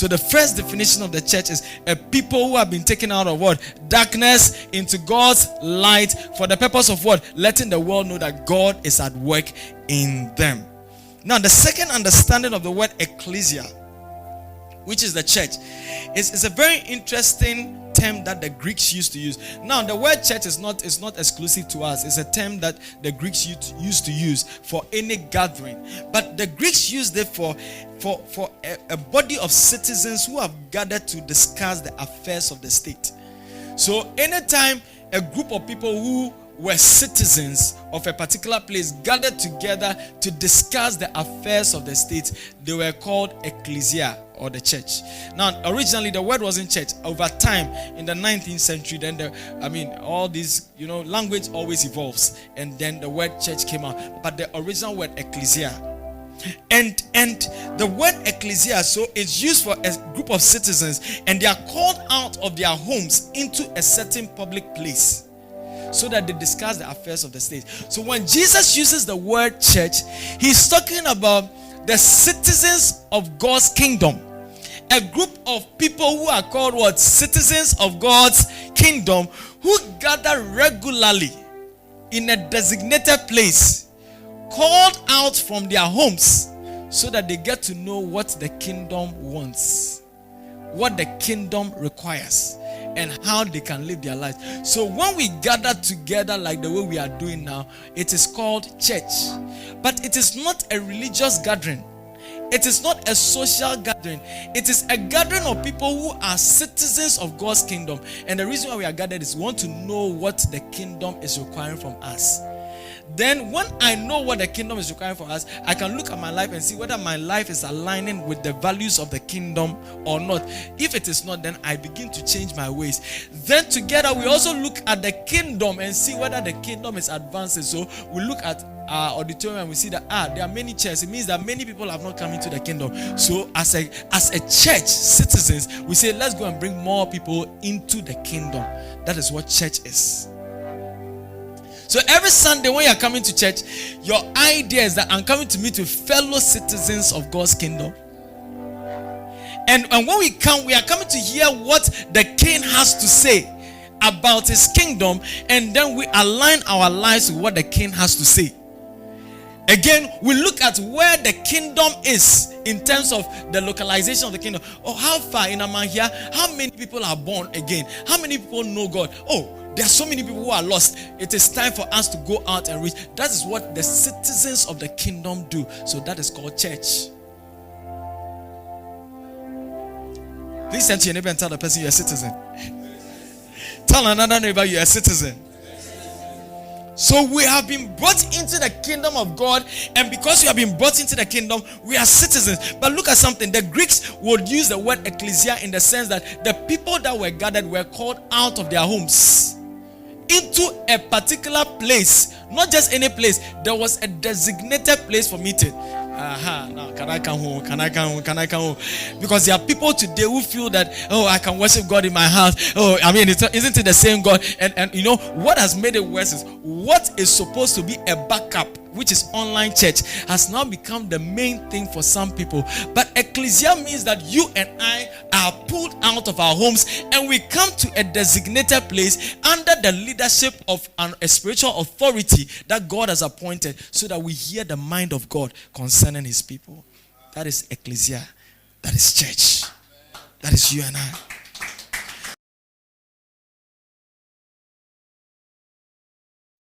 So the first definition of the church is a people who have been taken out of what? Darkness into God's light for the purpose of what? Letting the world know that God is at work in them. Now, the second understanding of the word ecclesia, which is the church, is a very interesting term that the Greeks used to use. Now, the word church is not exclusive to us. It's a term that the Greeks used to use for any gathering. But the Greeks used it for a body of citizens who have gathered to discuss the affairs of the state. So anytime a group of people who were citizens of a particular place gathered together to discuss the affairs of the state, they were called ecclesia, or the church. Now, originally the word wasn't church. Over time, in the 19th century, then all these, language always evolves, and then the word church came out. But the original word ecclesia, and the word ecclesia, so it's used for a group of citizens, and they are called out of their homes into a certain public place, so that they discuss the affairs of the state. So when Jesus uses the word church, he's talking about the citizens of God's kingdom. A group of people who are called what? Citizens of God's kingdom, who gather regularly in a designated place, called out from their homes, so that they get to know what the kingdom wants, what the kingdom requires, and how they can live their lives. So when we gather together like the way we are doing now, it is called church. But it is not a religious gathering. It is not a social gathering. It is a gathering of people who are citizens of God's kingdom. And the reason why we are gathered is we want to know what the kingdom is requiring from us. Then when I know what the kingdom is requiring for us, I can look at my life and see whether my life is aligning with the values of the kingdom or not. If it is not, then I begin to change my ways. Then together we also look at the kingdom and see whether the kingdom is advancing. So we look at our auditorium and we see that there are many chairs. It means that many people have not come into the kingdom. So as a church citizens, we say let's go and bring more people into the kingdom. That is what church is. So every Sunday when you're coming to church, your idea is that I'm coming to meet with fellow citizens of God's kingdom. And when we come, we are coming to hear what the king has to say about his kingdom, and then we align our lives with what the king has to say. Again, we look at where the kingdom is in terms of the localization of the kingdom. Oh, how far in Amahia? How many people are born again? How many people know God? Oh, there are so many people who are lost. It is time for us to go out and reach. That is what the citizens of the kingdom do. So that is called church. Please turn to your neighbor and tell the person you're a citizen. Tell another neighbor you're a citizen. So we have been brought into the kingdom of God, and because we have been brought into the kingdom, we are citizens. But look at something. The Greeks would use the word ecclesia in the sense that the people that were gathered were called out of their homes into a particular place. Not just any place. There was a designated place for meeting. Now can I come home? Can I come home? Because there are people today who feel that, oh, I can worship God in my house. Oh, I mean, isn't it the same God? And you know what has made it worse is what is supposed to be a backup, which is online church, has now become the main thing for some people. But ecclesia means that you and I are pulled out of our homes and we come to a designated place under the leadership of a spiritual authority that God has appointed, so that we hear the mind of God concerning his people. That is ecclesia. That is church. That is you and I.